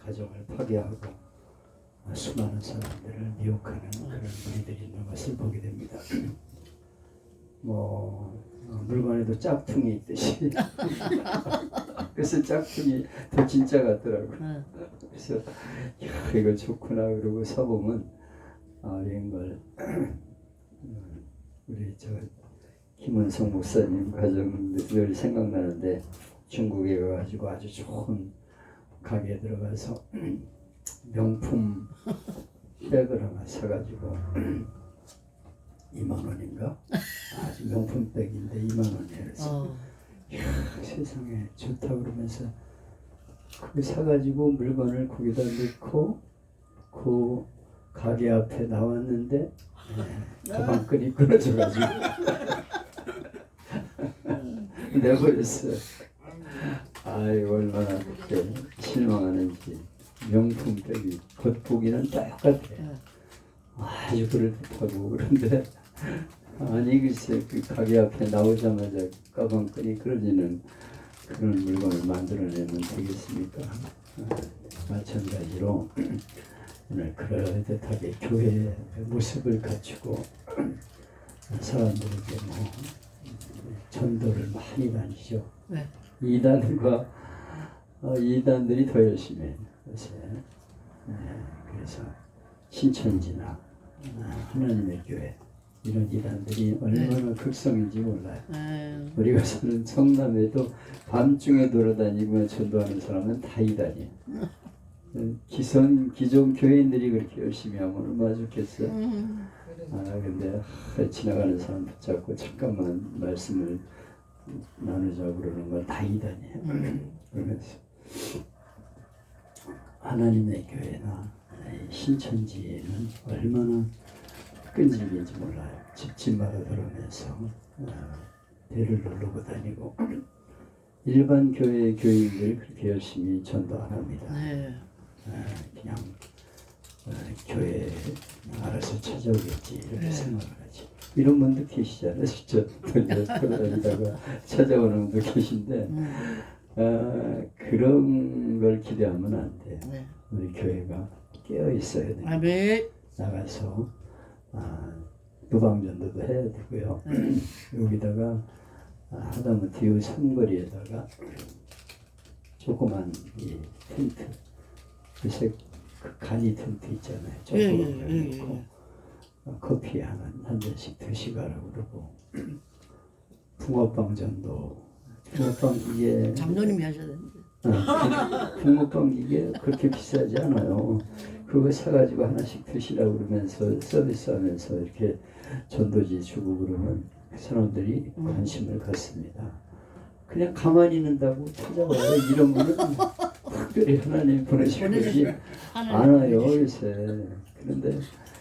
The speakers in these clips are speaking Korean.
가정을 파괴하고 수많은 사람들을 미혹하는 그런 무리들이 있는 것을 보게 됩니다. 물건에도 짝퉁이 있듯이 그래서 짝퉁이 더 진짜 같더라고. 그래서 이거 좋구나 그러고 사보면 이런 걸 우리 김은성 목사님 가정들 생각나는데 중국에 가가지고 아주 좋은 가게에 들어가서 명품 백을 하나 사가지고 2만 원인가? 아주 명품 백인데 2만 원이에요. 그래서 세상에 좋다 그러면서 그거 사가지고 물건을 거기다 넣고 그 가게 앞에 나왔는데 가방끈이 끊어져가지고 내버렸어요. 아이고 얼마나 그렇게 실망하는지. 명품 백이 겉보기는 똑같아. 아주 그럴듯하고 그런데 아니 글쎄 그 가게 앞에 나오자마자 가방끈이 끊어지는 그런 물건을 만들어내면 되겠습니까? 마찬가지로 오늘 그럴듯하게 교회의 모습을 갖추고 사람들에게 전도를 많이 다니죠. 네. 이단들이 더 열심히 해요. 그래서 신천지나 하나님의 교회 이런 이단들이 얼마나 극성인지 몰라요. 우리가 사는 성남에도 밤중에 돌아다니며 전도하는 사람은 다 이단이에요. 기존 교회인들이 그렇게 열심히 하면 얼마나 좋겠어요. 근데 지나가는 사람 붙잡고 잠깐만 말씀을 나누자고 그러는 건 다 이단이에요. 그러면서 하나님의 교회나 신천지에는 얼마나 끈질긴지 몰라요. 집집마다 들어오면서 배를 누르고 다니고 일반 교회 교인들이 그렇게 열심히 전도 안 합니다. 그냥 교회 알아서 찾아오겠지 이렇게 생각을 하지. 이런 분도 계시잖아요. 진짜 돌아다니다가 찾아오는 분도 계신데 그런 걸 기대하면 안 돼요. 우리 교회가 깨어 있어야 돼요. 나가서 무방전도도 해야 되고요. 여기다가 하다못해 이 삼거리에다가 조그만 이 텐트, 요새 그 간이 텐트 있잖아요. 조그만 거 놓고 커피 한 잔씩 드시가라고 그러고 붕어빵전도 붕어빵 이게 장로님이 하셔야 되는데. 붕어빵 이게 그렇게 비싸지 않아요. 그거 사가지고 하나씩 드시라고 그러면서 서비스하면서 이렇게 전도지 주고 그러면 그 사람들이 관심을 갖습니다. 그냥 가만히 있는다고 찾아와요. 이런 분은 특별히 하나님 보내시지 않아요 요새. 그런데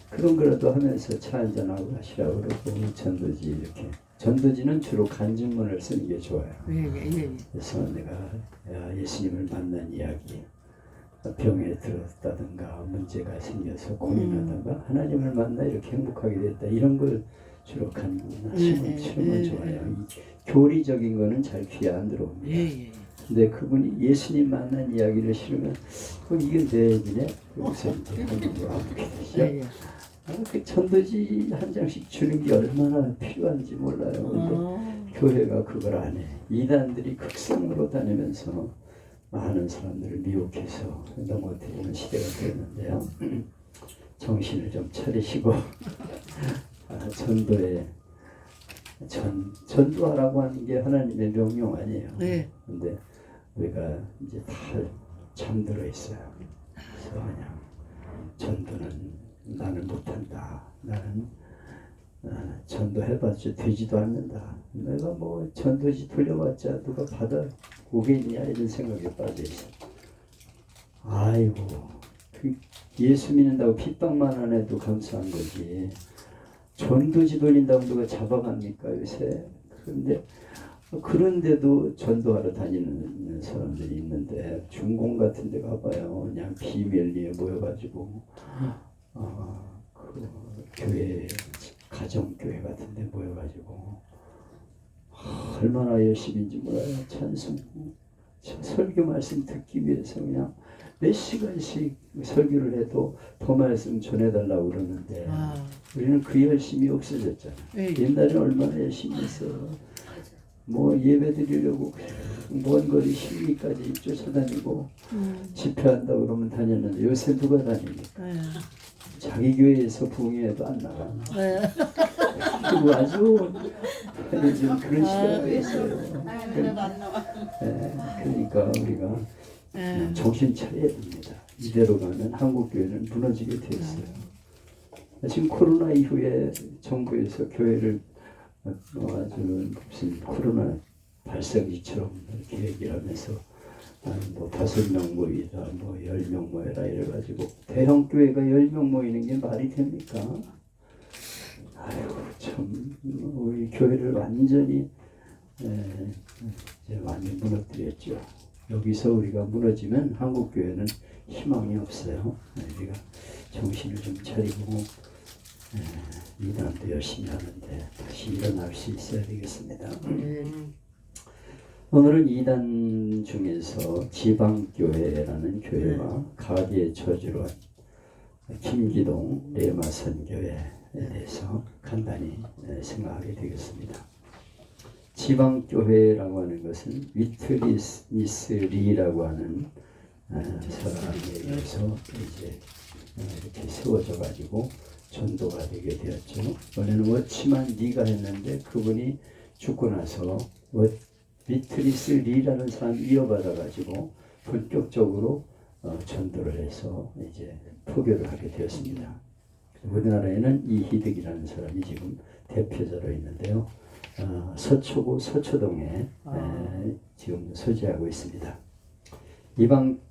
그런 거라도 하면서 차 한잔하고 하시라고 그러고 전도지 이렇게. 전도지는 주로 간증문을 쓰는 게 좋아요. 그래서 내가 예수님을 만난 이야기, 병에 들었다든가 문제가 생겨서 고민하다가 하나님을 만나 이렇게 행복하게 됐다 이런 걸 주로 간증하시면 좋아요. 이 교리적인 거는 잘 귀에 안 들어옵니다. 근데 그분이 예수님 만난 이야기를 실으면 이게 내 얘기네? 여기서 이제 한국으로 아프게 되죠. 그 전도지 한 장씩 주는 게 얼마나 필요한지 몰라요. 근데 교회가 그걸 안 해. 이단들이 극성으로 다니면서 많은 사람들을 미혹해서 넘어뜨리는 시대가 되었는데요. 정신을 좀 차리시고 전도하라고 하는 게 하나님의 명령 아니에요. 근데 우리가 이제 다 잠들어 있어요. 그래서 그냥 전도는 나는 못한다. 나는 전도해봤자 되지도 않는다. 내가 전도지 돌려봤자 누가 받아 오겠냐 이런 생각에 빠져있어. 아이고 그 예수 믿는다고 핍박만 안 해도 감사한 거지. 전도지 돌린다고 누가 잡아갑니까 요새. 그런데도 전도하러 다니는 사람들이 있는데 중공 같은 데 가봐요. 그냥 비밀리에 모여가지고 그 교회 가정교회 같은 데 모여가지고 얼마나 열심인지 몰라요. 찬송 설교 말씀 듣기 위해서 그냥 몇 시간씩 설교를 해도 더 말씀 전해달라고 그러는데 우리는 그 열심이 없어졌잖아. 네. 옛날에 얼마나 열심히 했어. 뭐 예배 드리려고 먼 거리 시위까지 쫓아다니고 집회한다고 그러면 다녔는데 요새 누가 다닙니까? 자기 교회에서 부흥회도 안 나가. 그리고 아주 요즘 그런 시대가 있어요. 그러니까 우리가 정신 차려야 됩니다. 이대로 가면 한국 교회는 무너지게 돼 있어요. 지금 코로나 이후에 정부에서 교회를 아주 무슨 코로나 발생기처럼 이렇게 얘기를 하면서 뭐 5명 모이다, 뭐 10명 모여라 이래가지고 대형 교회가 10명 모이는 게 말이 됩니까? 아이고 참 우리 교회를 완전히 이제 많이 무너뜨렸죠. 여기서 우리가 무너지면 한국 교회는 희망이 없어요. 우리가 정신을 좀 차리고 이단도 열심히 하는데 다시 일어날 수 있어야 되겠습니다. 오늘은 이단 중에서 지방교회라는 교회와 가디의 저주로 김기동 레마선교회에 대해서 간단히 생각하게 되겠습니다. 지방교회라고 하는 것은 위트니스 리라고 하는 사람에 의해서 이제 이렇게 세워져 가지고 전도가 되게 되었죠. 원래는 워치만 리가 했는데 그분이 죽고 나서 위트니스 리라는 사람이 이어받아 가지고 본격적으로 전도를 해서 이제 포교를 하게 되었습니다. 우리나라에는 이희득이라는 사람이 지금 대표자로 있는데요. 서초구 서초동에 지금 소재하고 있습니다.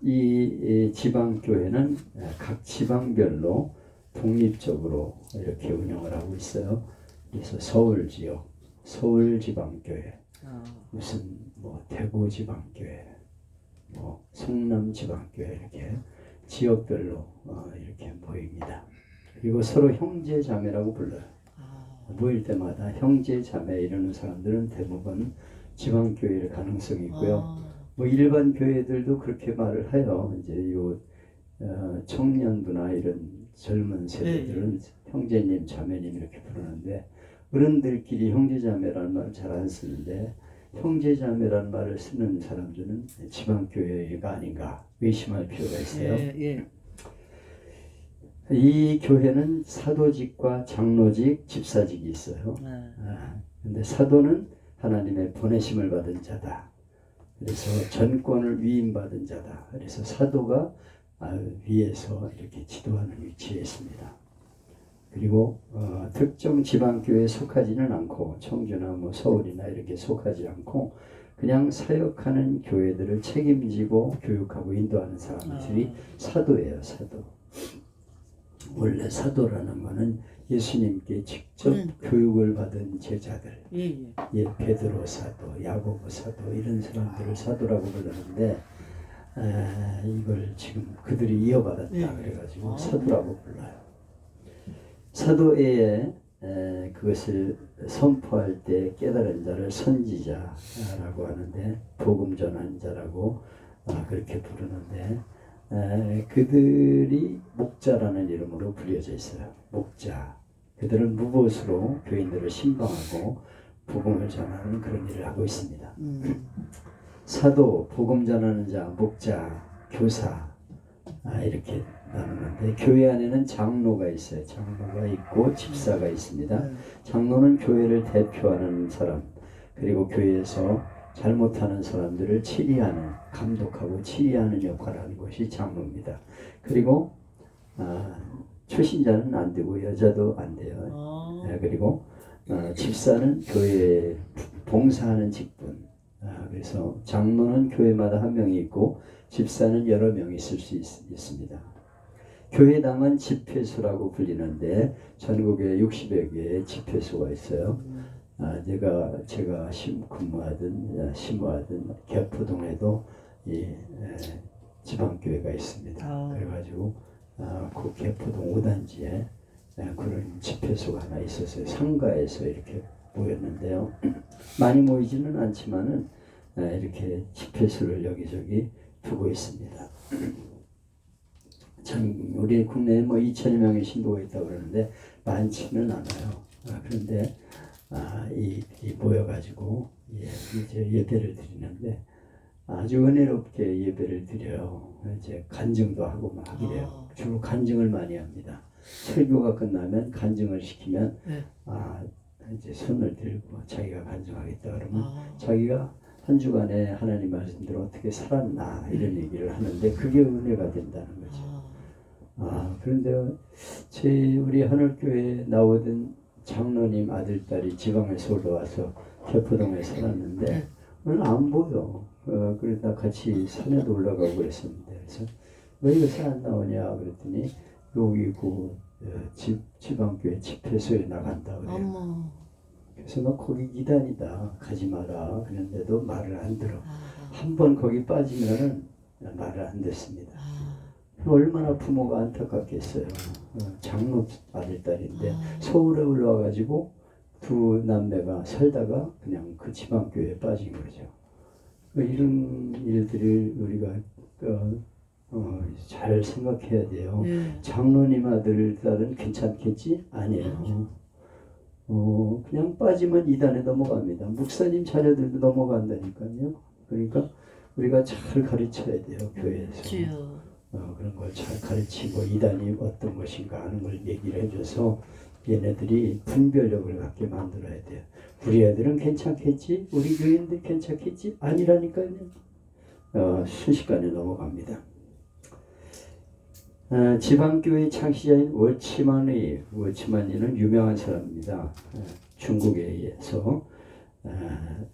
이 지방교회는 각 지방별로 독립적으로 이렇게 운영을 하고 있어요. 그래서 서울지역, 서울지방교회, 무슨 뭐 대구지방교회, 뭐 성남지방교회 이렇게 지역별로 이렇게 모입니다. 그리고 서로 형제자매라고 불러요. 모일 때마다 형제자매 이러는 사람들은 대부분 지방교회일 가능성이 있고요. 뭐 일반 교회들도 그렇게 말을 해요. 이제 요 청년부나 이런 젊은 세대들은 형제님, 자매님 이렇게 부르는데 어른들끼리 형제자매라는 말을 잘 안 쓰는데 형제자매라는 말을 쓰는 사람들은 지방교회가 아닌가 의심할 필요가 있어요. 이 교회는 사도직과 장로직, 집사직이 있어요. 근데 사도는 하나님의 보내심을 받은 자다. 그래서 전권을 위임받은 자다. 그래서 사도가 위에서 이렇게 지도하는 위치에 있습니다. 그리고 특정 지방교회에 속하지는 않고 청주나 뭐 서울이나 이렇게 속하지 않고 그냥 사역하는 교회들을 책임지고 교육하고 인도하는 사람들이 사도예요. 사도. 원래 사도라는 것은 예수님께 직접 교육을 받은 제자들, 베드로 사도, 야고보 사도 이런 사람들을 사도라고 부르는데 이걸 지금 그들이 이어받았다 그래가지고 사도라고 불러요. 사도에 그것을 선포할 때 깨달은 자를 선지자라고 하는데 복음 전한 자라고 그렇게 부르는데 그들이 목자라는 이름으로 불려져 있어요. 목자. 그들은 무보수로 교인들을 신방하고 복음을 전하는 그런 일을 하고 있습니다. 사도, 복음 전하는 자, 목자, 교사 이렇게 나누는데 교회 안에는 장로가 있어요. 장로가 있고 집사가 있습니다. 장로는 교회를 대표하는 사람, 그리고 교회에서 잘못하는 사람들을 치리하는, 감독하고 치리하는 역할을 하는 것이 장로입니다. 그리고 초신자는 안 되고 여자도 안 돼요. 그리고 집사는 교회에 봉사하는 직분. 그래서 장로는 교회마다 한 명이 있고 집사는 여러 명이 있을 수 있습니다. 교회당은 집회소라고 불리는데 전국에 60여 개의 집회소가 있어요. 제가 근무하던 심무하던 개포동에도 이 지방교회가 있습니다. 그래가지고 그 개포동 5단지에 그런 집회소가 하나 있었어요. 상가에서 이렇게 모였는데요. 많이 모이지는 않지만은 이렇게 집회소를 여기저기 두고 있습니다. 우리 국내에 뭐 2천여 명의 신도가 있다고 그러는데 많지는 않아요. 그런데 이 모여가지고 이제 예배를 드리는데 아주 은혜롭게 예배를 드려요. 이제 간증도 하고 막 이래요. 주로 간증을 많이 합니다. 설교가 끝나면 간증을 시키면 네. 이제 손을 들고 자기가 간증하겠다 그러면 자기가 한 주간에 하나님 말씀대로 어떻게 살았나 이런 얘기를 하는데 그게 은혜가 된다는 거죠. 그런데 우리 하늘교회에 나오던 장로님 아들 딸이 지방에서 올라와서 개포동에 살았는데 오늘 안 보여. 그러다 같이 산에도 올라가고 그랬었는데 그래서 왜 요새 안 나오냐 그랬더니 여기 지방교회 집회소에 나간다 그래요. 그래서 너 거기 이단이다 가지 마라 그런데도 말을 안 들어. 한번 거기 빠지면은 말을 안 듣습니다. 얼마나 부모가 안타깝겠어요. 장로 아들 딸인데 서울에 올라와가지고 두 남매가 살다가 그냥 그 지방교회에 빠진 거죠. 이런 일들을 우리가 잘 생각해야 돼요. 장로님 아들 딸은 괜찮겠지? 아니에요. 그냥 빠지면 이단에 넘어갑니다. 목사님 자녀들도 넘어간다니까요. 그러니까 우리가 잘 가르쳐야 돼요. 교회에서. 그런 걸 잘 가르치고 이단이 어떤 것인가 하는 걸 얘기를 해줘서 얘네들이 분별력을 갖게 만들어야 돼요. 우리 애들은 괜찮겠지? 우리 교인들 괜찮겠지? 아니라니까요. 순식간에 넘어갑니다. 지방교회 창시자인 워치만이는 유명한 사람입니다. 중국에서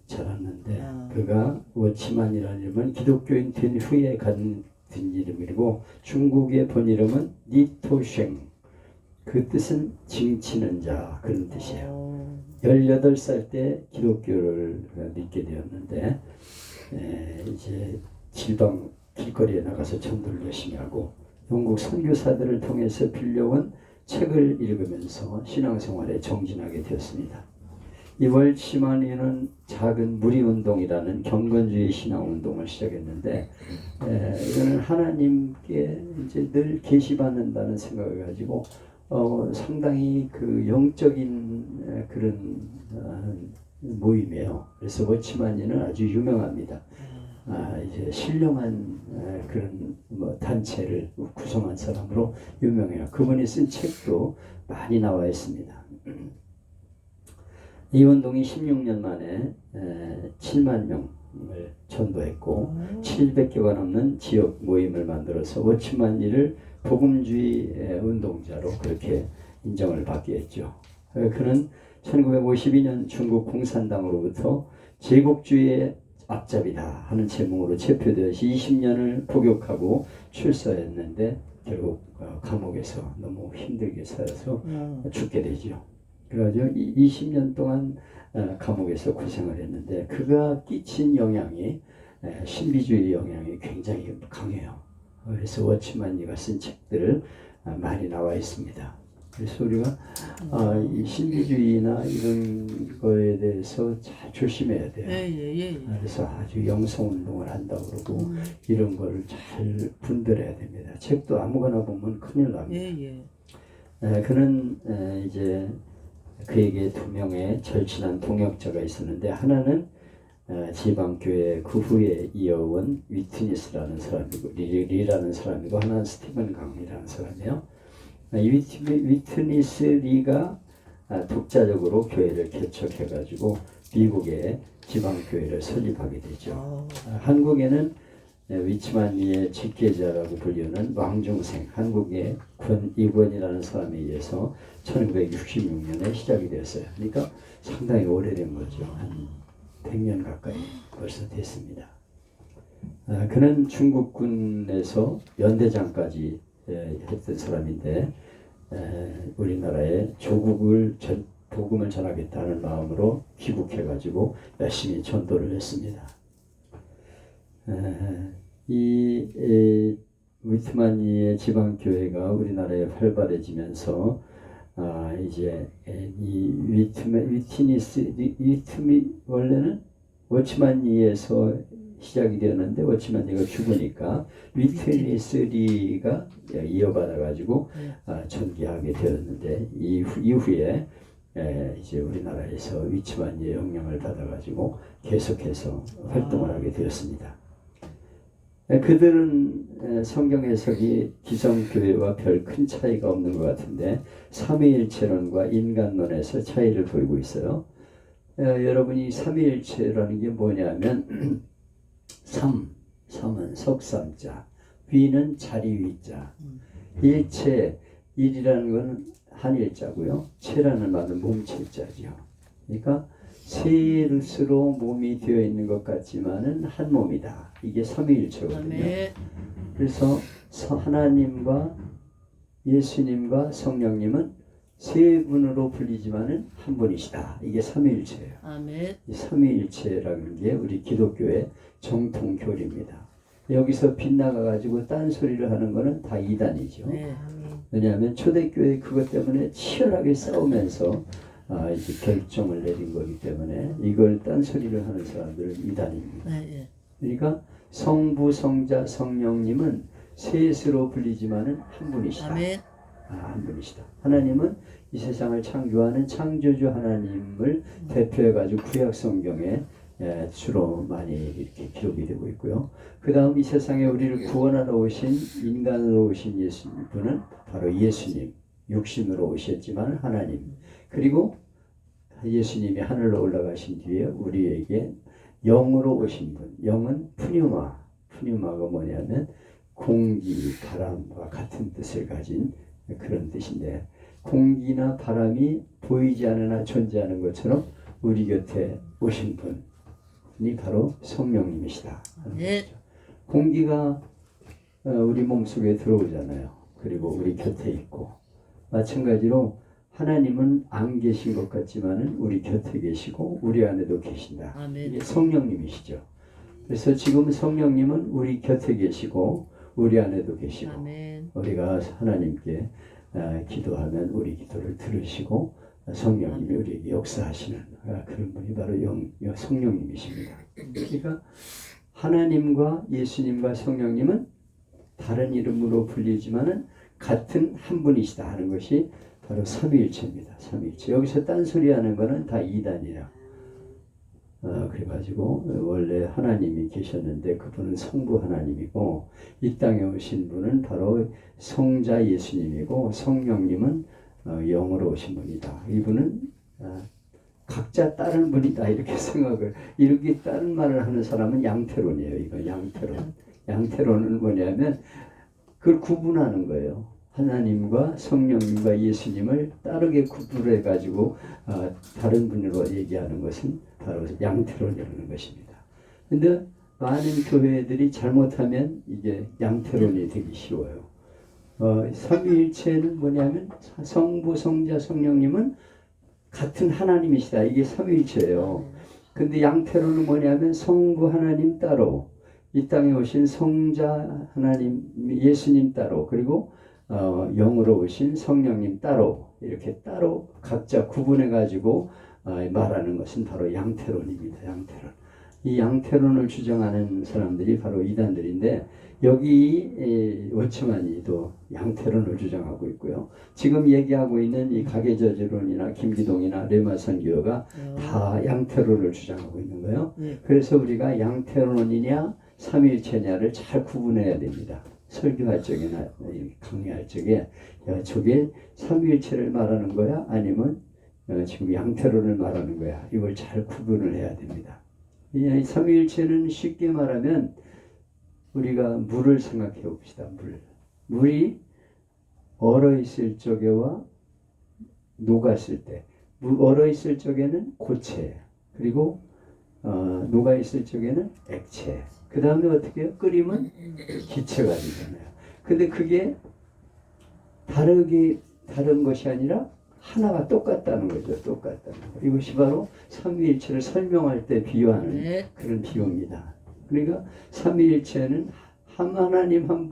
자랐는데 그가 워치만이라는 이름은 기독교인 된 후에 간 이름이고 중국의 본 이름은 니토쉥. 그 뜻은 징치는 자 그런 뜻이에요. 18살 때 기독교를 믿게 되었는데 이제 지방 길거리에 나가서 전도를 열심히 하고 영국 선교사들을 통해서 빌려온 책을 읽으면서 신앙생활에 정진하게 되었습니다. 이 월치만이는 작은 무리운동이라는 경건주의 신앙운동을 시작했는데 이거는 하나님께 이제 늘 계시받는다는 생각을 가지고 상당히 그 영적인 그런 모임이에요. 그래서 워치만이는 아주 유명합니다. 이제 신령한 그런 단체를 구성한 사람으로 유명해요. 그분이 쓴 책도 많이 나와 있습니다. 이 운동이 16년 만에 7만 명을 전도했고 700개가 넘는 지역 모임을 만들어서 워치만이를 복음주의 운동자로 그렇게 인정을 받게 했죠. 그는 1952년 중국 공산당으로부터 제국주의의 앞잡이다 하는 제목으로 체포되어서 20년을 복역하고 출소했는데 결국 감옥에서 너무 힘들게 살아서 죽게 되죠. 그래가지고 20년 동안 감옥에서 고생을 했는데 그가 끼친 영향이 신비주의 영향이 굉장히 강해요. 그래서 워치만이가 쓴 책들을 많이 나와 있습니다. 그래서 우리가 이 신비주의나 이런 거에 대해서 잘 조심해야 돼요. 그래서 아주 영성운동을 한다고 그러고 이런 거를 잘 분별해야 됩니다. 책도 아무거나 보면 큰일 납니다. 그는 이제 그에게 2명의 절친한 동역자가 있었는데 하나는 지방교회 그 후에 이어온 위트니스라는 사람이고 리라는 사람이고 하나는 스티븐 강이라는 사람이에요. 위트니스 리가 독자적으로 교회를 개척해가지고 미국의 지방교회를 설립하게 되죠. 한국에는 위치만리의 직계자라고 불리는 왕중생 한국의 권이권이라는 사람에 의해서 1966년에 시작이 되었어요. 그러니까 상당히 오래된 거죠. 한 100년 가까이 벌써 됐습니다. 그는 중국군에서 연대장까지 했던 사람인데 우리나라에 조국을 복음을 전하겠다는 마음으로 귀국해가지고 열심히 전도를 했습니다. 이 위트만리의 지방교회가 우리나라에 활발해지면서 이제 이 위트니 원래는 워치만리에서 시작이 되었는데 워치마니가 죽으니까 위트니스리가 이어받아가지고 전개하게 되었는데 이후에 이제 우리나라에서 위치마니의 영향을 받아가지고 계속해서 활동을 하게 되었습니다. 그들은 성경 해석이 기성교회와 별 큰 차이가 없는 것 같은데 삼위일체론과 인간론에서 차이를 보이고 있어요. 여러분이 삼위일체라는 게 뭐냐면 삼은 석삼자, 위는 자리 위자, 일체, 일이라는 건 한일자고요. 체라는 말은 몸체자죠. 그러니까 셋으로 몸이 되어 있는 것 같지만은 한 몸이다. 이게 삼위일체거든요. 그래서 하나님과 예수님과 성령님은 세 분으로 불리지만은 한 분이시다. 이게 삼위일체예요. 아멘. 이 삼위일체라는 게 우리 기독교의 정통 교리입니다. 여기서 빗나가 가지고 딴소리를 하는 거는 다 이단이죠. 네. 왜냐하면 초대교회 그것 때문에 치열하게 싸우면서 이제 결정을 내린 거기 때문에 이걸 딴소리를 하는 사람들은 이단입니다. 네. 그러니까 성부, 성자, 성령님은 셋으로 불리지만은 한 분이시다. 아멘. 한 분이시다. 하나님은 이 세상을 창조하는 창조주 하나님을 대표해 가지고 구약 성경에 주로 많이 이렇게 기록이 되고 있고요. 그 다음 이 세상에 우리를 구원하러 오신 인간으로 오신 예수님은 바로 예수님, 육신으로 오셨지만 하나님. 그리고 예수님이 하늘로 올라가신 뒤에 우리에게 영으로 오신 분. 영은 푸뉴마. 푸뉴마가 뭐냐면 공기, 바람과 같은 뜻을 가진 그런 뜻인데 공기나 바람이 보이지 않으나 존재하는 것처럼 우리 곁에 오신 분이 바로 성령님이시다. 네. 공기가 우리 몸속에 들어오잖아요. 그리고 우리 곁에 있고 마찬가지로 하나님은 안 계신 것 같지만은 우리 곁에 계시고 우리 안에도 계신다. 아멘. 이게 성령님이시죠. 그래서 지금 성령님은 우리 곁에 계시고 우리 안에도 계시고 아멘. 우리가 하나님께 기도하면 우리 기도를 들으시고 성령님이 우리에게 역사하시는 그런 분이 바로 성령님이십니다. 그러니까 하나님과 예수님과 성령님은 다른 이름으로 불리지만은 같은 한 분이시다 하는 것이 바로 삼위일체입니다. 삼위일체. 여기서 딴소리 하는 거는 다 이단이에요. 그래가지고 원래 하나님이 계셨는데 그분은 성부 하나님이고 이 땅에 오신 분은 바로 성자 예수님이고 성령님은 영으로 오신 분이다. 이분은 각자 다른 분이다 이렇게 생각을 이렇게 다른 말을 하는 사람은 양태론이에요. 이거 양태론. 양태론은 뭐냐면 그걸 구분하는 거예요. 하나님과 성령님과 예수님을 다르게 구분해 가지고 다른 분으로 얘기하는 것은 바로 양태론이라는 것입니다. 근데 많은 교회들이 잘못하면 이게 양태론이 되기 쉬워요. 삼위일체는 뭐냐면 성부, 성자, 성령님은 같은 하나님이시다. 이게 삼위일체예요. 근데 양태론은 뭐냐면 성부 하나님 따로 이 땅에 오신 성자 하나님 예수님 따로 그리고 영으로 오신 성령님 따로 이렇게 따로 각자 구분해 가지고 말하는 것은 바로 양태론입니다. 양태론. 이 양태론을 주장하는 사람들이 바로 이단들인데 여기 워치마니도 양태론을 주장하고 있고요. 지금 얘기하고 있는 이 가계저주론이나 김기동이나 레마선교가 다 양태론을 주장하고 있는 거예요. 그래서 우리가 양태론이냐 삼위일체냐를 잘 구분해야 됩니다. 설교할 적이나 강의할 적에 저게 삼위일체를 말하는 거야? 아니면 지금 양태론을 말하는 거야? 이걸 잘 구분을 해야 됩니다. 이 삼위일체는 쉽게 말하면 우리가 물을 생각해 봅시다. 물이 얼어 있을 적에와 녹았을 때 얼어 있을 적에는 고체 그리고 녹아 있을 적에는 액체 그 다음에 어떻게 해요? 끓이면 기체가 되잖아요. 근데 그게 다른 것이 아니라 하나가 똑같다는 거죠. 똑같다는 거. 이것이 바로 삼위일체를 설명할 때 비유하는 그런 비유입니다. 그러니까 삼위일체는 하나님 한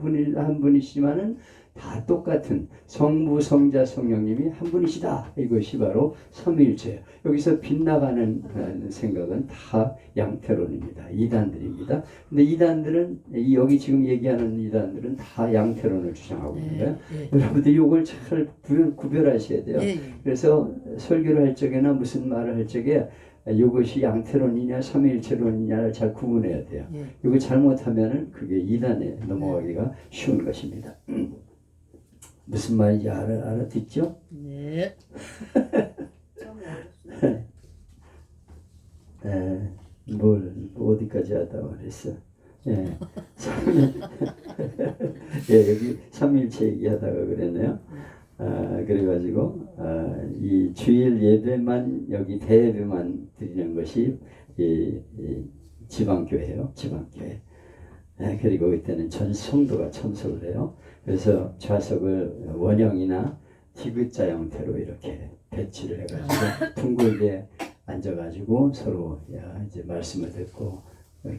분이시지만은 다 똑같은 성부, 성자, 성령님이 한 분이시다. 이것이 바로 삼위일체예요. 여기서 빗나가는 생각은 다 양태론입니다. 이단들입니다. 근데 이단들은 여기 지금 얘기하는 이단들은 다 양태론을 주장하고 있는 거예요. 여러분들 이걸 잘 구별하셔야 돼요. 그래서 설교를 할 적에나 무슨 말을 할 적에 이것이 양태론이냐 삼위일체론이냐를 잘 구분해야 돼요. 이거 잘못하면은 그게 이단에 넘어가기가 쉬운 것입니다. 무슨 말인지 알아듣죠? 네. 어디까지 하다가 그랬어? 예, 예, 여기 삼일체 얘기하다가 그랬네요. 그래가지고 이 주일 예배만 여기 대예배만 드리는 것이 이 지방교회예요. 지방교회. 그리고 그때는 전 성도가 참석을 해요. 그래서 좌석을 원형이나 디귿자 형태로 이렇게 배치를 해가지고 둥글게 앉아가지고 서로 이제 말씀을 듣고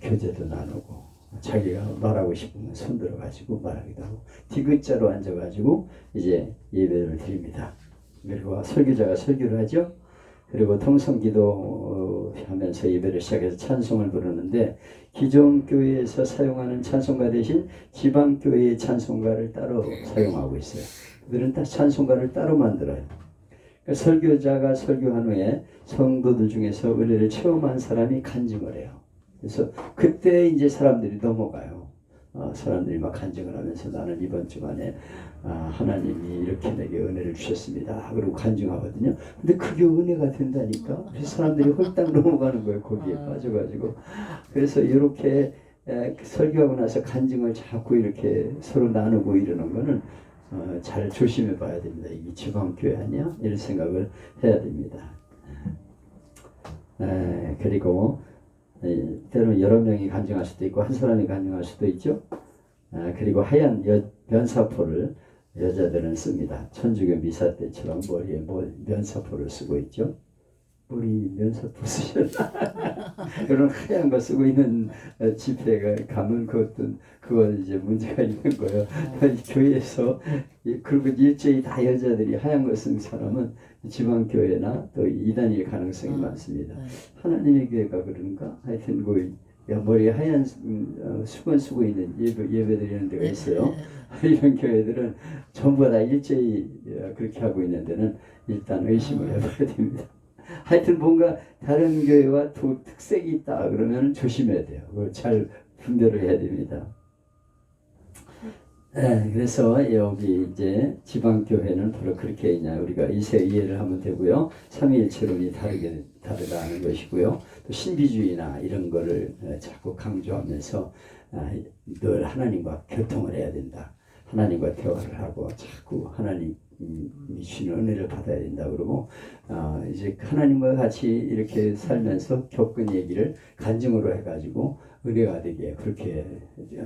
교제도 나누고 자기가 말하고 싶으면 손 들어가지고 말하기도 하고 디귿자로 앉아가지고 이제 예배를 드립니다. 그리고 설교자가 설교를 하죠. 그리고 통성기도 하면서 예배를 시작해서 찬송을 부르는데 기존 교회에서 사용하는 찬송가 대신 지방 교회의 찬송가를 따로 사용하고 있어요. 그들은 다 찬송가를 따로 만들어요. 그러니까 설교자가 설교한 후에 성도들 중에서 은혜를 체험한 사람이 간증을 해요. 그래서 그때 이제 사람들이 넘어가요. 사람들이 막 간증을 하면서 나는 이번 주간에 하나님이 이렇게 내게 은혜를 주셨습니다. 그리고 간증하거든요. 근데 그게 은혜가 된다니까. 그래서 사람들이 홀딱 넘어가는 거예요. 거기에 빠져가지고. 그래서 이렇게 설교하고 나서 간증을 자꾸 이렇게 서로 나누고 이러는 거는 잘 조심해 봐야 됩니다. 이게 지방교회 아니야? 이런 생각을 해야 됩니다. 그리고 때로는 여러 명이 간증할 수도 있고 한 사람이 간증할 수도 있죠. 그리고 하얀 면사포를 여자들은 씁니다. 천주교 미사 때처럼 머리에 면사포를 쓰고 있죠. 우리 면사포 쓰셨나? 그런 하얀 거 쓰고 있는 집회가 가면 그건 이제 문제가 있는 거예요. 교회에서 그리고 일제히 다 여자들이 하얀 거 쓴 사람은 지방교회나 또 이단일 가능성이 많습니다. 하나님의 교회가 그런가? 하여튼 머리에 하얀 수건 쓰고 있는 예배 드리는 데가 있어요. 이런 교회들은 전부 다 일제히 그렇게 하고 있는 데는 일단 의심을 해봐야 됩니다. 하여튼 뭔가 다른 교회와 특색이 있다 그러면 조심해야 돼요. 그걸 잘 분별을 해야 됩니다. 그래서 여기 이제 지방교회는 바로 그렇게 우리가 이해를 하면 되고요. 삼위일체론이 다르다는 것이고요. 또 신비주의나 이런 거를 자꾸 강조하면서 늘 하나님과 교통을 해야 된다. 하나님과 대화를 하고 자꾸 하나님이 주시는 은혜를 받아야 된다 그러고 이제 하나님과 같이 이렇게 살면서 겪은 얘기를 간증으로 해가지고 은혜가 되게 그렇게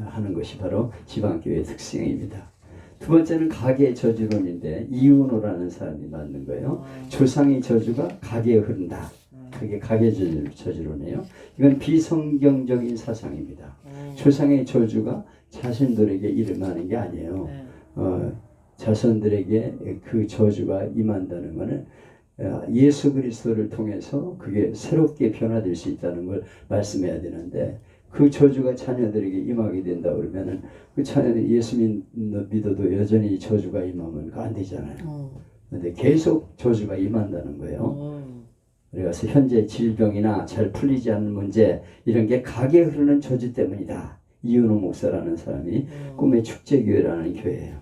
하는 것이 바로 지방교회의 특징입니다. 두 번째는 가계 저주론인데 이윤호라는 사람이 만든 거예요. 조상의 저주가 가계에 흐른다. 그게 가계 저주론이에요. 이건 비성경적인 사상입니다. 조상의 저주가 자신들에게 일어나는 게 아니에요. 자손들에게 그 저주가 임한다는 것은 예수 그리스도를 통해서 그게 새롭게 변화될 수 있다는 걸 말씀해야 되는데 그 저주가 자녀들에게 임하게 된다 그러면은 그 자녀들이 예수 믿어도 여전히 저주가 임하면 안 되잖아요. 근데 계속 저주가 임한다는 거예요. 그래서 현재 질병이나 잘 풀리지 않는 문제 이런 게 가게 흐르는 저주 때문이다. 이윤호 목사라는 사람이 꿈의 축제교회라는 교회예요.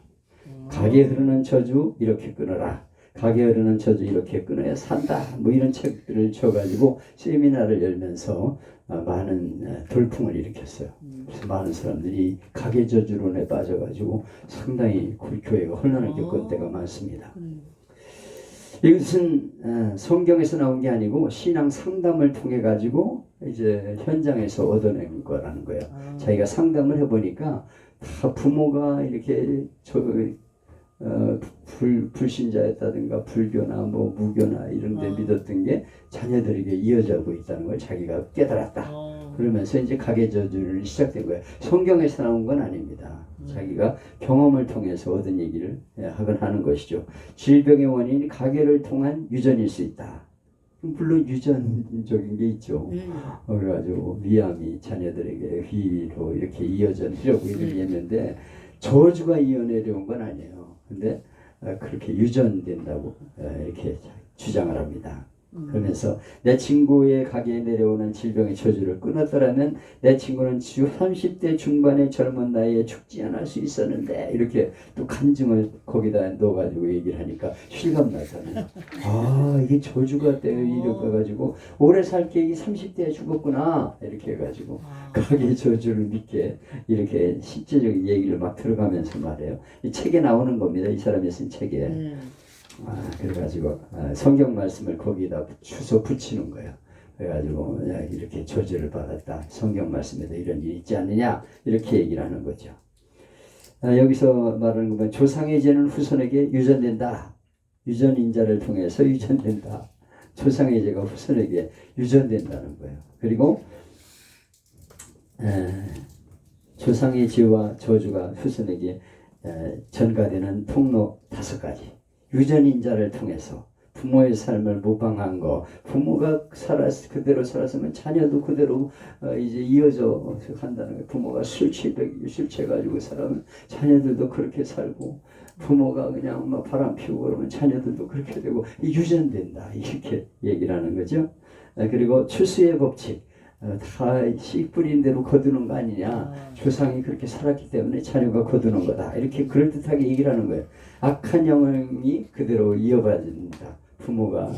가게 흐르는 저주 이렇게 끊어라. 가게 흐르는 저주 이렇게 끊어야 산다. 뭐 이런 책들을 쳐가지고 세미나를 열면서 많은 돌풍을 일으켰어요. 그래서 많은 사람들이 가계 저주론에 빠져가지고 상당히 교회가 혼란을 겪은 때가 많습니다. 이것은 성경에서 나온 게 아니고 신앙 상담을 통해 가지고 이제 현장에서 얻어낸 거라는 거예요. 자기가 상담을 해보니까 다 부모가 이렇게 불신자였다든가 불교나 뭐 무교나 이런 데 믿었던 게 자녀들에게 이어지고 있다는 걸 자기가 깨달았다. 그러면서 이제 가계 저주를 시작된 거예요. 성경에서 나온 건 아닙니다. 자기가 경험을 통해서 얻은 얘기를 하곤 하는 것이죠. 질병의 원인이 가계를 통한 유전일 수 있다. 물론 유전적인 게 있죠. 그래가지고 위암이 자녀들에게 위로 이렇게 이어지려고 이렇게 했는데 저주가 이어내려온 건 아니에요. 근데 그렇게 유전된다고 이렇게 주장을 합니다. 그러면서 내 친구의 가게에 내려오는 질병의 저주를 끊었더라면 내 친구는 30대 중반의 젊은 나이에 죽지 않을 수 있었는데 이렇게 또 간증을 거기다 넣어가지고 얘기를 하니까 실감나잖아요. 아 이게 저주가 되어 이래가지고 오래 살 계획이 30대에 죽었구나 이렇게 해가지고 가게 저주를 믿게 이렇게 실제적인 얘기를 막 들어가면서 말해요. 이 책에 나오는 겁니다. 이 사람이 쓴 책에. 그래가지고 성경 말씀을 거기다 주소 붙이는 거예요. 그래가지고 이렇게 저주를 받았다. 성경 말씀에도 이런 일이 있지 않느냐 이렇게 얘기를 하는 거죠. 여기서 말하는 것은 조상의 죄는 후손에게 유전된다. 유전인자를 통해서 유전된다. 조상의 죄가 후손에게 유전된다는 거예요. 그리고 조상의 죄와 저주가 후손에게 전가되는 통로 5가지. 유전인자를 통해서 부모의 삶을 모방한 거, 부모가 그대로 살았으면 자녀도 그대로 이제 이어져 간다는 거예요. 부모가 술 취해가지고 살아면 자녀들도 그렇게 살고, 부모가 그냥 막 바람 피우고 그러면 자녀들도 그렇게 되고 유전된다 이렇게 얘기를 하는 거죠. 그리고 추수의 법칙. 다 씨 뿌린 대로 거두는 거 아니냐. 조상이 그렇게 살았기 때문에 자녀가 거두는 거다. 이렇게 그럴듯하게 얘기를 하는 거예요. 악한 영이 그대로 이어받는다. 부모가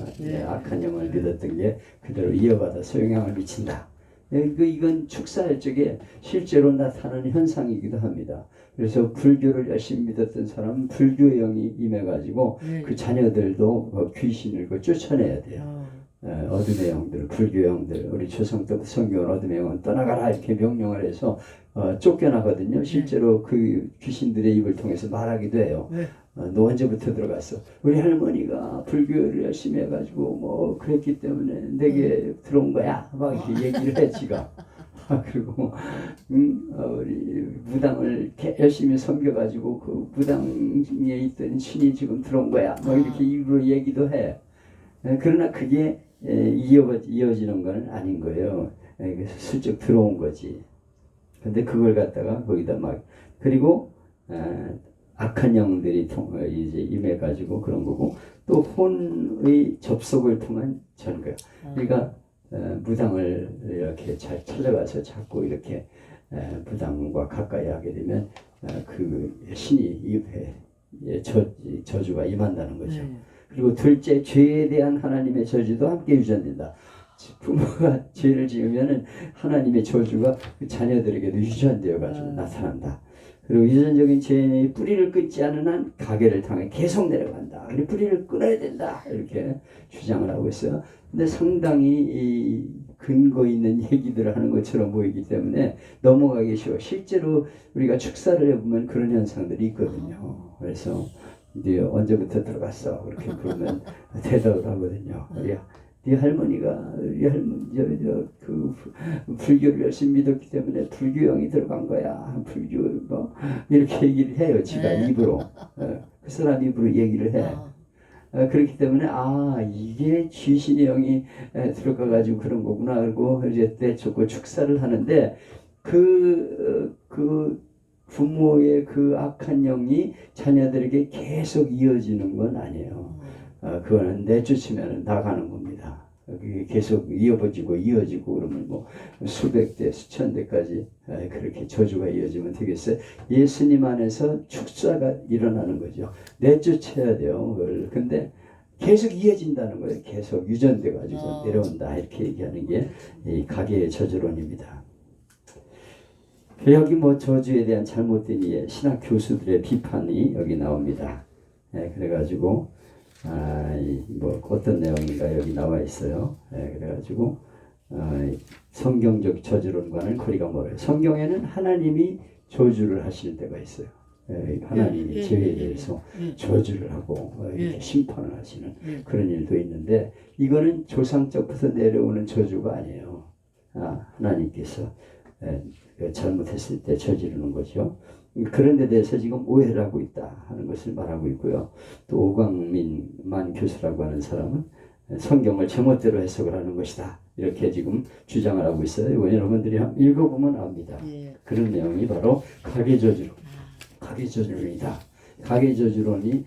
악한 영을 믿었던 게 그대로 이어받아서 영향을 미친다. 이건 축사할 적에 실제로 나타나는 현상이기도 합니다. 그래서 불교를 열심히 믿었던 사람은 불교의 영이 임해가지고 그 자녀들도 귀신을 쫓아내야 돼요. 어둠의 영들, 불교 영들, 우리 조상 때부터 성경은 어둠의 영은 떠나가라 이렇게 명령을 해서 쫓겨나거든요. 실제로 그 귀신들의 입을 통해서 말하기도 해요. 너 언제부터 들어갔어? 우리 할머니가 불교를 열심히 해가지고 뭐 그랬기 때문에 내게 들어온 거야. 막 이렇게 얘기를 해 지가. 그리고 우리 무당을 열심히 섬겨가지고 그 무당에 있던 신이 지금 들어온 거야. 막 이렇게 입으로 얘기도 해. 그러나 그게 이어지는 건 아닌 거예요. 슬쩍 들어온 거지. 근데 그걸 갖다가 거기다 막 그리고 악한 영들이 이제 임해가지고 그런 거고 또 혼의 접속을 통한 전거. 그러니까 무당을 이렇게 잘 찾아가서 자꾸 이렇게 무당과 가까이 하게 되면 그 신이 저주가 임한다는 거죠. 그리고 둘째, 죄에 대한 하나님의 저주도 함께 유전된다. 부모가 죄를 지으면은 하나님의 저주가 그 자녀들에게도 유전되어 가지고 나타난다. 그리고 유전적인 죄의 뿌리를 끊지 않은 한 가계를 통해 계속 내려간다. 그리고 뿌리를 끊어야 된다. 이렇게 주장을 하고 있어요. 근데 상당히 이 근거 있는 얘기들을 하는 것처럼 보이기 때문에 넘어가기 쉬워. 실제로 우리가 축사를 해보면 그런 현상들이 있거든요. 그래서 네 언제부터 들어갔어? 그렇게 그러면 대답을 하거든요. 네 할머니가 그 불교를 열심히 믿었기 때문에 불교형이 들어간 거야. 불교 뭐 이렇게 얘기를 해요. 지가 입으로. 그 사람 입으로 얘기를 해. 그렇기 때문에 이게 귀신의 영이 들어가가지고 그런 거구나. 그리고 이제 내쫓고 축사를 하는데 그 부모의 그 악한 영이 자녀들에게 계속 이어지는 건 아니에요. 그거는 내쫓으면 나가는 겁니다. 그게 계속 이어지고 그러면 뭐 수백 대, 수천 대까지 그렇게 저주가 이어지면 되겠어요. 예수님 안에서 축사가 일어나는 거죠. 내쫓아야 돼요. 그걸. 근데 계속 이어진다는 거예요. 계속 유전돼 가지고 내려온다 이렇게 얘기하는 게 이 가계의 저주론입니다. 여기 뭐 저주에 대한 잘못된 이해, 신학 교수들의 비판이 여기 나옵니다. 그래가지고 뭐 어떤 내용인가 여기 나와 있어요. 그래가지고 성경적 저주론과는 거리가 멀어요. 성경에는 하나님이 저주를 하실 때가 있어요. 하나님이 죄에 대해서 저주를 하고 이렇게 심판을 하시는 그런 일도 있는데 이거는 조상적부터 내려오는 저주가 아니에요. 하나님께서 잘못했을 때 저지르는 거죠. 그런 데 대해서 지금 오해를 하고 있다 하는 것을 말하고 있고요. 또 오광민만 교수라고 하는 사람은 성경을 제멋대로 해석을 하는 것이다 이렇게 지금 주장을 하고 있어요. 여러분들이 읽어보면 압니다. 그런 내용이 바로 가계저주론이다. 가계저주론이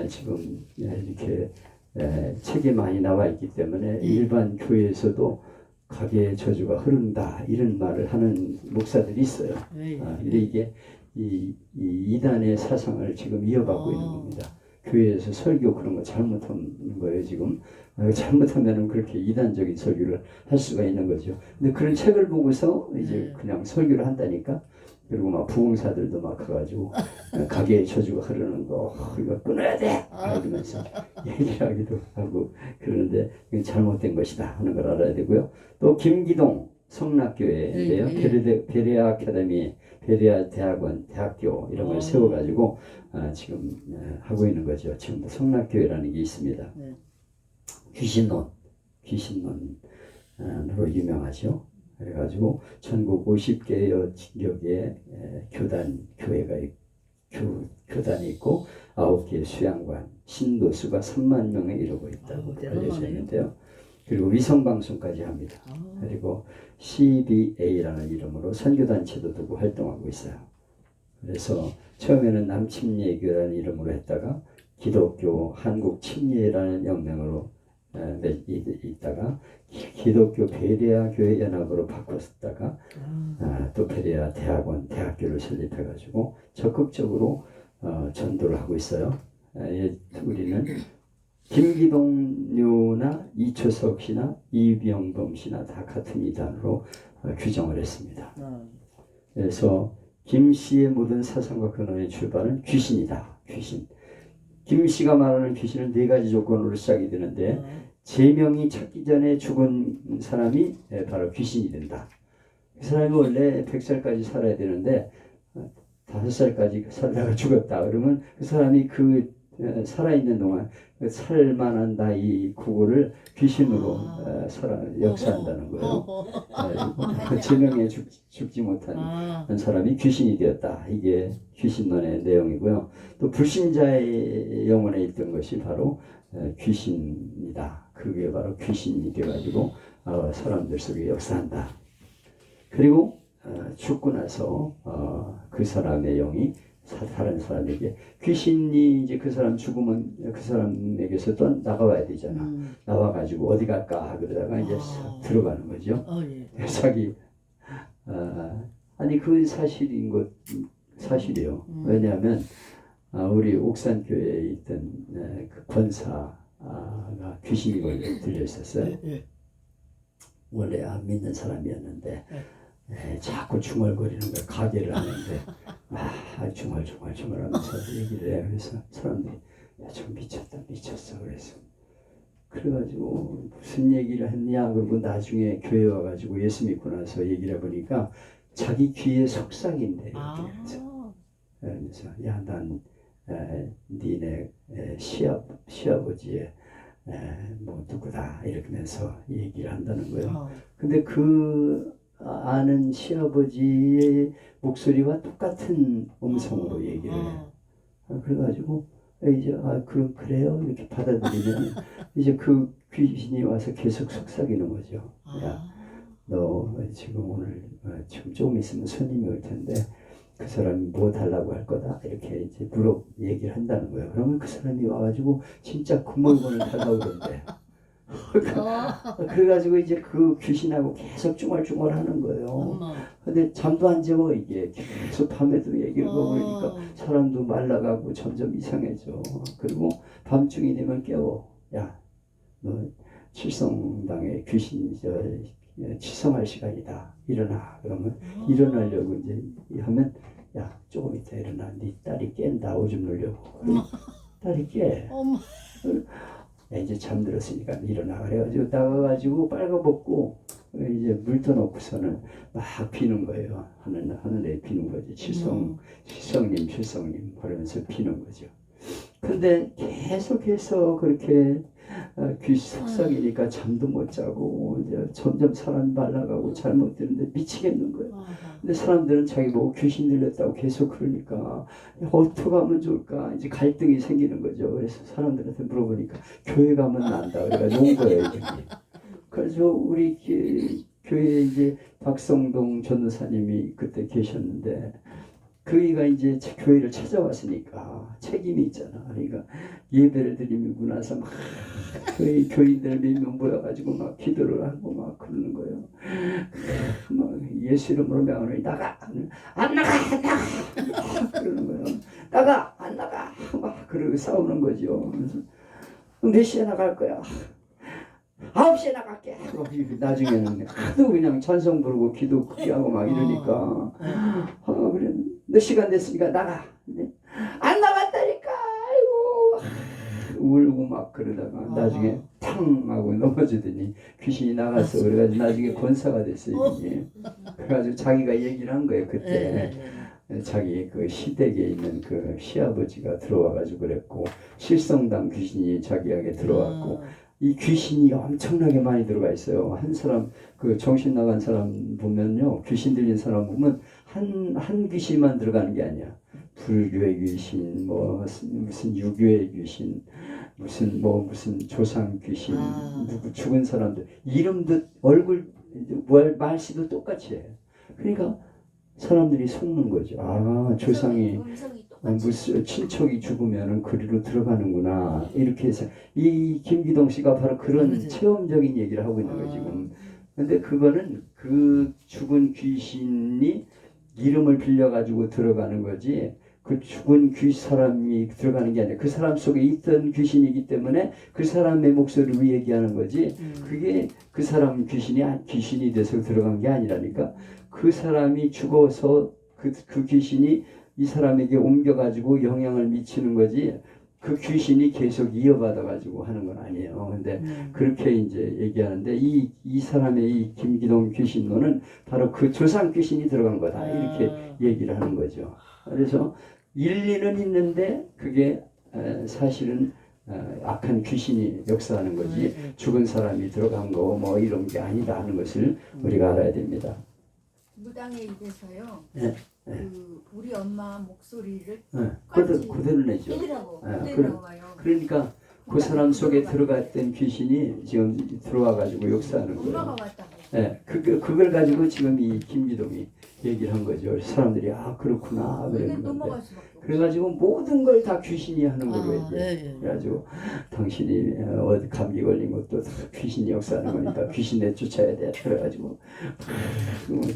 지금 이렇게 책에 많이 나와 있기 때문에 일반 교회에서도 가계의 저주가 흐른다 이런 말을 하는 목사들이 있어요. 근데 이게 이 이단의 사상을 지금 이어가고 있는 겁니다. 교회에서 설교 그런 거 잘못하는 거예요 지금. 잘못하면은 그렇게 이단적인 설교를 할 수가 있는 거죠. 근데 그런 책을 보고서 이제 그냥 설교를 한다니까. 그리고 막 부흥사들도 막 가가지고 가게에 저주가 흐르는 거 이거 끊어야 돼 이러면서 얘기하기도 하고 그러는데 이건 잘못된 것이다 하는 걸 알아야 되고요. 또 김기동 성락교회인데요. 베레아 아카데미, 베레아 대학원, 대학교 이런 걸 세워가지고 지금 하고 있는 거죠. 지금도 성락교회라는 게 있습니다. 귀신론으로 유명하죠. 그래가지고 전국 50개여 지역에 교단이 있고 9개의 수양관, 신도수가 3만 명에 이르고 있다고 알려져 있는데요. 그리고 위성방송까지 합니다. 그리고 CBA라는 이름으로 선교단체도 두고 활동하고 있어요. 그래서 처음에는 남침례교라는 이름으로 했다가 기독교 한국침례라는 영명으로 있다가 기독교 베레아 교회 연합으로 바꿨다가 또 베레아 대학원 대학교를 설립해가지고 적극적으로 전도를 하고 있어요. 우리는 김기동류나 이초석 씨나 이병범 씨나 다 같은 이단으로 규정을 했습니다. 그래서 김 씨의 모든 사상과 근원의 출발은 귀신이다. 귀신. 김 씨가 말하는 귀신은 4가지 조건으로 시작이 되는데 제명이 찾기 전에 죽은 사람이 바로 귀신이 된다. 그 사람이 원래 100살까지 살아야 되는데 5살까지 살다가 죽었다. 그러면 그 사람이 살아있는 동안 살만한 나이 그거를 귀신으로 역사한다는 거예요. 제명에 죽지 못한 사람이 귀신이 되었다. 이게 귀신론의 내용이고요. 또 불신자의 영혼에 있던 것이 바로 귀신이다. 그게 바로 귀신이 돼가지고 사람들 속에 역사한다. 그리고 죽고 나서 그 사람의 영이 다른 사람에게 귀신이 이제 그 사람 죽으면 그 사람에게서 또 나가와야 되잖아. 나와가지고 어디 갈까 그러다가 이제 들어가는 거죠. 자기 아니 그 사실이에요. 왜냐하면 우리 옥산교회에 있던 그 권사가 귀신이 들려 있었어요. 원래 안 믿는 사람이었는데 자꾸 중얼거리는 걸 가게를 하는데 중얼 하면서 얘기를 해요. 그래서 사람들이 좀 미쳤어 그래서 그래가지고 무슨 얘기를 했냐 그러고 나중에 교회 와가지고 예수 믿고 나서 얘기를 해보니까 자기 귀에 속삭인대요. 그래서 난 니네 시아버지의 뭐 누구다 이러면서 얘기를 한다는 거예요. 근데 그 아는 시아버지의 목소리와 똑같은 음성으로 얘기를 해요. 그래가지고 이제 그럼 그래요 이렇게 받아들이면 이제 그 귀신이 와서 계속 속삭이는 거죠. 야, 너 지금 오늘 지금 조금 있으면 손님이 올 텐데 그 사람이 뭐 달라고 할 거다 이렇게 이제 얘기를 한다는 거예요. 그러면 그 사람이 와가지고 진짜 그 물건을 달라고 그러는데 그래가지고 이제 그 귀신하고 계속 중얼중얼 하는 거예요. 근데 잠도 안 재워 이게 계속 밤에도 얘기를 먹으니까 사람도 말라가고 점점 이상해져. 그리고 밤중이 되면 깨워. 야, 너 칠성당에 귀신 치성할 시간이다. 일어나. 그러면 일어나려고 이제 하면 야 조금 이따 일어나. 네 딸이 깬다. 오줌 누려고. 딸이 깨. 이제 잠들었으니까 일어나 그래가지고 나가가지고 빨가벗고 이제 물 떠놓고서는 막 비는 거예요. 하늘에 비는 거지. 칠성님 그러면서 비는 거죠. 근데 계속해서 그렇게 속삭이니까 잠도 못 자고 이제 점점 사람이 말라가고 잘못되는데 미치겠는 거예요. 근데 사람들은 자기 보고 귀신 들렸다고 계속 그러니까 어떻게 하면 좋을까 이제 갈등이 생기는 거죠. 그래서 사람들한테 물어보니까 교회 가면 난다. 그래가지고 온 거예요. 여기. 그래서 우리 교회에 이제 박성동 전도사님이 그때 계셨는데 그이가 이제 교회를 찾아왔으니까 책임이 있잖아. 그러니까 예배를 드리고 나서 막 교인들 몇 명 모여가지고 막 기도를 하고 막 그러는 거예요. 막 예수 이름으로 명하노니 나가 안 나가 그러는 거예요. 나가 안 나가 막 그러고 싸우는 거죠. 그래서 몇 시에 나갈 거야? 9시에 나갈게. 나중에는 하도 그냥 찬송 부르고 기도 크게 하고 막 이러니까 그래 몇 시간 됐으니까 나가. 안 나갔다니까. 아이고 울고 막 그러다가 나중에 탕 하고 넘어지더니 귀신이 나갔어. 그래가지고 나중에 권사가 됐어요. 그래가지고 자기가 얘기를 한 거예요. 그때 자기 그 시댁에 있는 그 시아버지가 들어와가지고 그랬고 실성당 귀신이 자기에게 들어왔고 이 귀신이 엄청나게 많이 들어가 있어요. 한 사람 그 정신 나간 사람 보면요, 귀신 들린 사람 보면 한 귀신만 들어가는 게 아니야. 불교의 귀신, 뭐 무슨 유교의 귀신, 무슨 조상 귀신, 누구 죽은 사람들 이름도 얼굴 말씨도 똑같이 해. 그러니까 사람들이 속는 거죠. 아 조상이 무슨 친척이 죽으면은 그리로 들어가는구나 이렇게 해서 이 김기동 씨가 바로 그런 체험적인 얘기를 하고 있는 거예요 지금. 근데 그거는 그 죽은 귀신이 이름을 빌려 가지고 들어가는 거지. 그 죽은 사람이 들어가는 게 아니라 그 사람 속에 있던 귀신이기 때문에 그 사람의 목소리로 얘기하는 거지. 그게 그 사람 귀신이 돼서 들어간 게 아니라니까. 그 사람이 죽어서 그 귀신이 이 사람에게 옮겨가지고 영향을 미치는 거지 그 귀신이 계속 이어받아가지고 하는 건 아니에요. 근데 그렇게 이제 얘기하는데 이 사람의 이 김기동 귀신론은 바로 그 조상 귀신이 들어간 거다 이렇게 얘기를 하는 거죠. 그래서 일리는 있는데 그게 사실은 악한 귀신이 역사하는 거지 죽은 사람이 들어간 거 뭐 이런 게 아니다 하는 것을 우리가 알아야 됩니다. 무당의 입에서요. 네. 그 우리 엄마 목소리를 그대로 내죠. 그대로 나와요. 그러니까 그 사람 속에 들어갔던 귀신이 지금 들어와가지고 역사하는 거예요. 엄마가 왔다고. 네, 그걸 가지고 지금 이 김기동이 얘기를 한 거죠. 사람들이 아 그렇구나 그랬는데. 그래가지고 모든 걸 다 귀신이 하는 걸로 얘기해. 그래가지고 당신이 어디 감기 걸린 것도 다 귀신이 역사하는 거니까 귀신 내쫓아야 돼. 그래가지고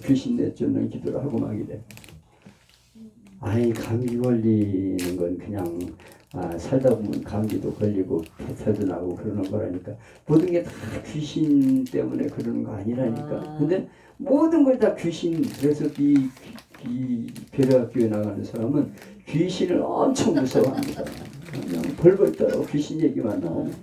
귀신 내쫓는 기도를 하고 막 이래. 아니 감기 걸리는 건 그냥 살다 보면 감기도 걸리고 배탈도 나고 그러는 거라니까 모든 게 다 귀신 때문에 그러는 거 아니라니까. 근데 모든 걸 다 귀신. 그래서 이 배려학교에 나가는 사람은 귀신을 엄청 무서워합니다. 그냥 벌벌 떨어 귀신 얘기만 나오면.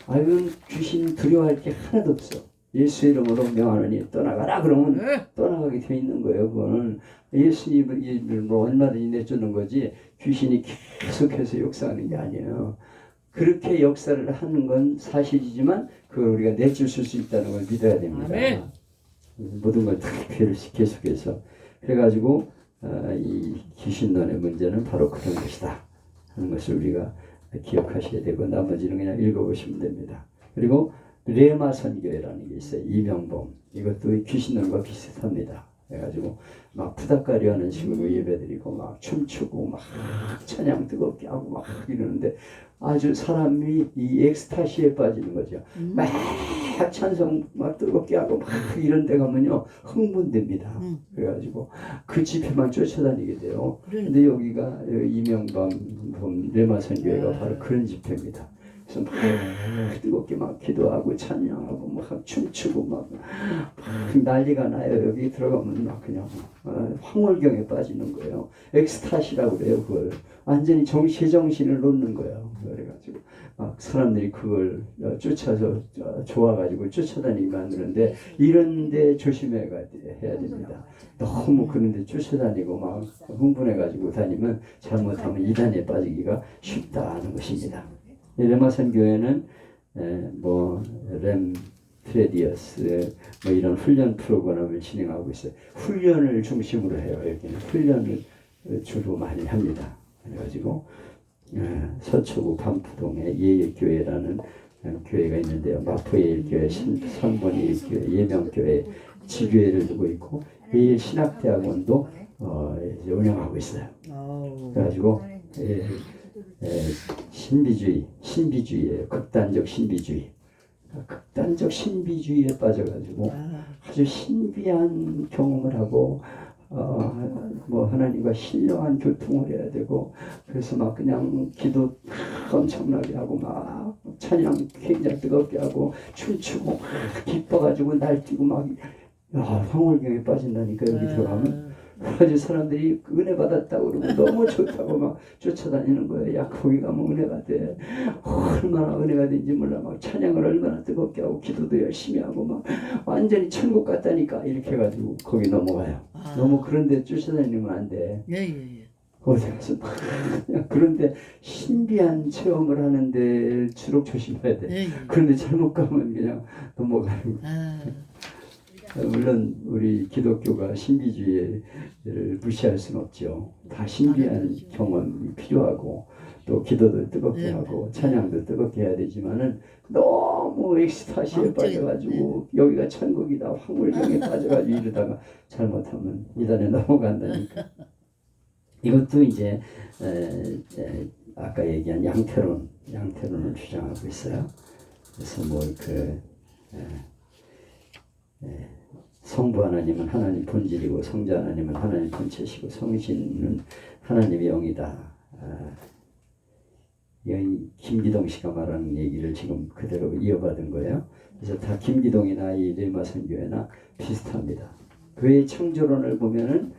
아유 귀신 두려워할 게 하나도 없어. 예수 이름으로 명하노니 떠나가라 그러면 떠나가게 돼 있는 거예요. 그거는 예수님 이름으로 얼마든지 내쫓는 거지 귀신이 계속해서 역사하는 게 아니에요. 그렇게 역사를 하는 건 사실이지만 그걸 우리가 내쫓을 수 있다는 걸 믿어야 됩니다. 아멘. 모든 걸 다 계속해서 그래가지고 이 귀신론의 문제는 바로 그런 것이다 하는 것을 우리가 기억하셔야 되고 나머지는 그냥 읽어보시면 됩니다. 그리고 레마 선교회라는 게 있어요. 이명범. 이것도 귀신론과 비슷합니다. 그래가지고 막 푸닥거리 하는 식으로 예배드리고 막 춤추고 막 찬양 뜨겁게 하고 막 이러는데 아주 사람이 이 엑스타시에 빠지는 거죠. 막 찬송 막 뜨겁게 하고 막 이런 데 가면요 흥분됩니다. 그래가지고 그 집회만 쫓아다니게 돼요. 근데 여기가 이명범 레마 선교회가 바로 그런 집회입니다. 그래서 막 뜨겁게 막 기도하고 찬양하고 막 춤추고 막 난리가 나요. 여기 들어가면 막 그냥 황홀경에 빠지는 거예요. 엑스타시라고 그래요. 그걸 완전히 제정신을 놓는 거예요. 그래가지고 막 막 사람들이 그걸 쫓아서 좋아가지고 쫓아다니게 만드는데 이런데 조심해야 됩니다. 너무 그런데 쫓아다니고 막 흥분해가지고 다니면 잘못하면 이단에 빠지기가 쉽다는 것입니다. 레마산 교회는 램 트레디어스 이런 훈련 프로그램을 진행하고 있어요. 훈련을 중심으로 해요. 여기는 훈련을 주로 많이 합니다. 그래가지고 서초구 반푸동에 예일교회라는 교회가 있는데요. 마포예일교회, 선본예일교회, 예명교회 지교회를 두고 있고 예일 신학대학원도 운영하고 있어요. 그래가지고 신비주의예요. 극단적 신비주의. 극단적 신비주의에 빠져가지고 아주 신비한 경험을 하고 하나님과 신령한 교통을 해야 되고 그래서 막 그냥 기도 엄청나게 하고 막 찬양 굉장히 뜨겁게 하고 춤추고 막 기뻐가지고 날뛰고 막 황홀경에 빠진다니까. 여기 들어가면 아주 사람들이 은혜 받았다고 그러고 너무 좋다고 막 쫓아다니는 거예요. 야 거기 가면 은혜가 돼. 얼마나 은혜가 된지 몰라. 막 찬양을 얼마나 뜨겁게 하고 기도도 열심히 하고 막 완전히 천국 같다니까. 이렇게 해가지고 거기 넘어가요. 너무 그런데 쫓아다니면 안 돼. 어디 가서 막 그냥 그런데 신비한 체험을 하는데 주로 조심해야 돼. 그런데 잘못 가면 그냥 넘어가는 거예요. 물론 우리 기독교가 신비주의를 무시할 수는 없죠. 다 신비한 경험이 필요하고 또 기도도 뜨겁게 하고 찬양도 뜨겁게 해야 되지만은 너무 엑스타시에 빠져가지고 여기가 천국이다 황홀경에 빠져가지고 이러다가 잘못하면 이단에 넘어간다니까. 이것도 이제 아까 얘기한 양태론을 주장하고 있어요. 그래서 성부 하나님은 하나님 본질이고 성자 하나님은 하나님 본체시고 성신은 하나님의 영이다. 김기동 씨가 말하는 얘기를 지금 그대로 이어받은 거예요. 그래서 다 김기동이나 이 레마선교회나 비슷합니다. 그의 창조론을 보면은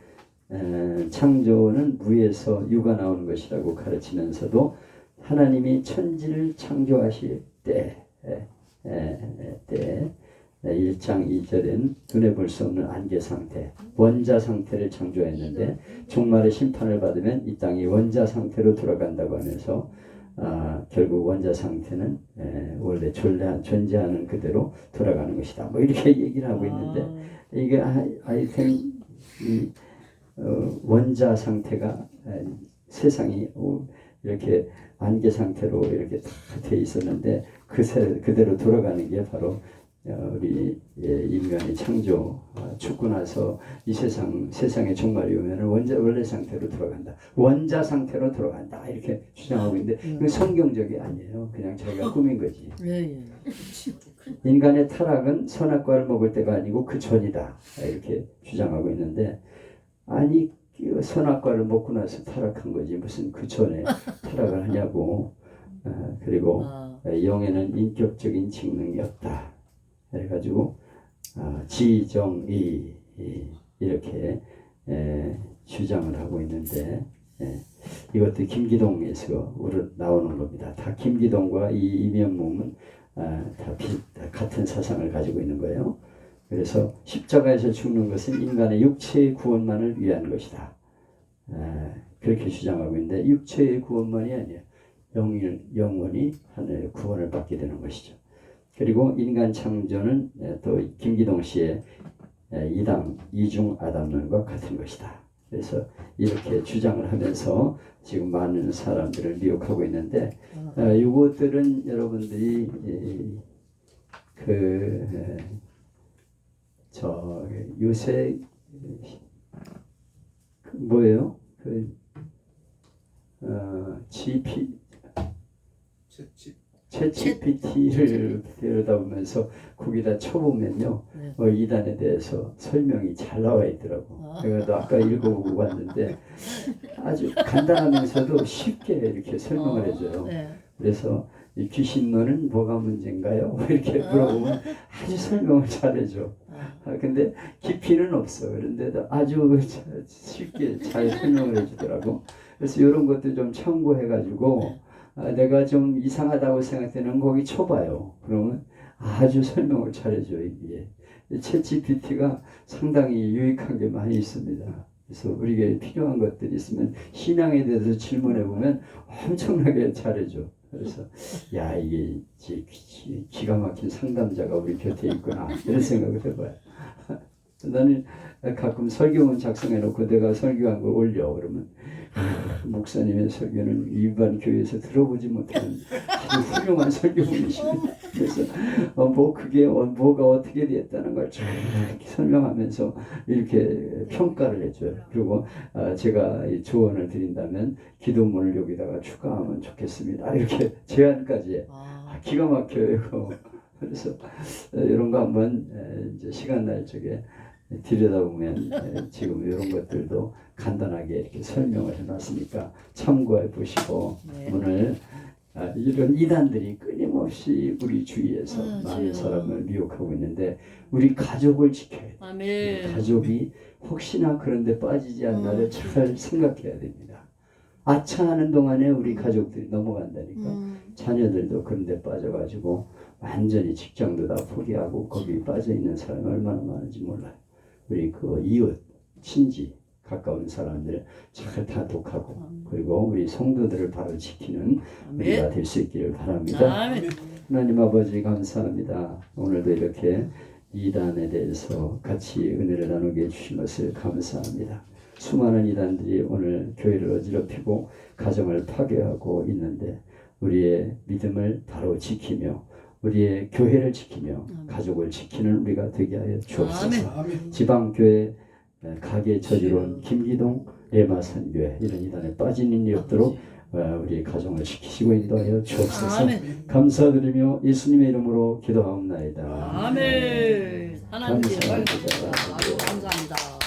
창조는 무에서 유가 나오는 것이라고 가르치면서도 하나님이 천지를 창조하실 때 1장 2절엔 눈에 볼 수 없는 안개 상태, 원자 상태를 창조했는데 종말의 심판을 받으면 이 땅이 원자 상태로 돌아간다고 하면서 결국 원자 상태는 원래 존재하는 그대로 돌아가는 것이다. 이렇게 얘기를 하고 있는데 이게 I think 원자 상태가 세상이 이렇게 안개 상태로 이렇게 다 돼 있었는데 그대로 돌아가는 게 바로 우리 인간의 창조 죽고 나서 이 세상의 종말이 오면 원래 상태로 들어간다. 원자 상태로 들어간다. 이렇게 주장하고 있는데 이건 성경적이 아니에요. 그냥 자기가 꾸민 거지. 인간의 타락은 선악과를 먹을 때가 아니고 그 전이다. 이렇게 주장하고 있는데 아니 선악과를 먹고 나서 타락한 거지 무슨 그 전에 타락을 하냐고. 그리고 영에는 인격적인 직능이 없다. 그래가지고 지정의 이렇게 주장을 하고 있는데 이것도 김기동에서 나오는 겁니다. 다 김기동과 이 이면목은 다 같은 사상을 가지고 있는 거예요. 그래서 십자가에서 죽는 것은 인간의 육체의 구원만을 위한 것이다. 그렇게 주장하고 있는데 육체의 구원만이 아니에요. 영원히 하늘의 구원을 받게 되는 것이죠. 그리고 인간 창조는 또 김기동 씨의 이중 아담론과 같은 것이다. 그래서 이렇게 주장을 하면서 지금 많은 사람들을 미혹하고 있는데 이것들은 여러분들이 요새 뭐예요? 챗GPT를 들여다보면서 거기다 쳐보면요 이단에 대해서 설명이 잘 나와 있더라고. 내가 아까 읽어보고 왔는데 아주 간단하면서도 쉽게 이렇게 설명을 해줘요. 그래서 이 귀신론은 뭐가 문제인가요? 이렇게 물어보면 아주 설명을 잘해줘. 근데 깊이는 없어. 그런데도 아주 쉽게 잘 설명을 해주더라고. 그래서 이런 것도 좀 참고해가지고 내가 좀 이상하다고 생각되는 거기 쳐봐요. 그러면 아주 설명을 잘해줘요. 이게 챗GPT가 상당히 유익한 게 많이 있습니다. 그래서 우리에게 필요한 것들이 있으면 신앙에 대해서 질문해 보면 엄청나게 잘해줘. 그래서 야 이게 기가 막힌 상담자가 우리 곁에 있구나 이런 생각을 해봐요. 나는 가끔 설교문 작성해 놓고 내가 설교한 걸 올려. 그러면 목사님의 설교는 일반 교회에서 들어보지 못하는 아주 훌륭한 설교문이십니다. 그래서 그게 뭐가 어떻게 됐다는 걸 쭉 이렇게 설명하면서 이렇게 평가를 해줘요. 그리고 제가 이 조언을 드린다면 기도문을 여기다가 추가하면 좋겠습니다. 이렇게 제안까지 해. 기가 막혀요. 이거. 그래서 이런 거 한번 이제 시간 날 적에 들여다보면 지금 이런 것들도 간단하게 이렇게 설명을 해놨으니까 참고해 보시고 네. 오늘 이런 이단들이 끊임없이 우리 주위에서 많은 사람을 미혹하고 있는데 우리 가족을 지켜야 돼요. 아멘. 가족이 혹시나 그런 데 빠지지 않나를 잘 생각해야 됩니다. 아차하는 동안에 우리 가족들이 넘어간다니까. 자녀들도 그런 데 빠져가지고 완전히 직장도 다 포기하고 거기 빠져있는 사람이 얼마나 많은지 몰라요. 우리 그 이웃, 친지, 가까운 사람들 잘 다독하고 그리고 우리 성도들을 바로 지키는 우리가 될 수 있기를 바랍니다. 아멘. 하나님 아버지 감사합니다. 오늘도 이렇게 이단에 대해서 같이 은혜를 나누게 해주신 것을 감사합니다. 수많은 이단들이 오늘 교회를 어지럽히고 가정을 파괴하고 있는데 우리의 믿음을 바로 지키며 우리의 교회를 지키며 가족을 지키는 우리가 되게 하여 주옵소서. 지방교회 가게 저지로운 김기동 레마 선교회 이런 이단에 빠진 일이 없도록 우리 가정을 지키시고 인도하여 주옵소서. 아멘. 감사드리며 예수님의 이름으로 기도하옵나이다. 아멘. 하나님 감사합니다. 아주 감사합니다.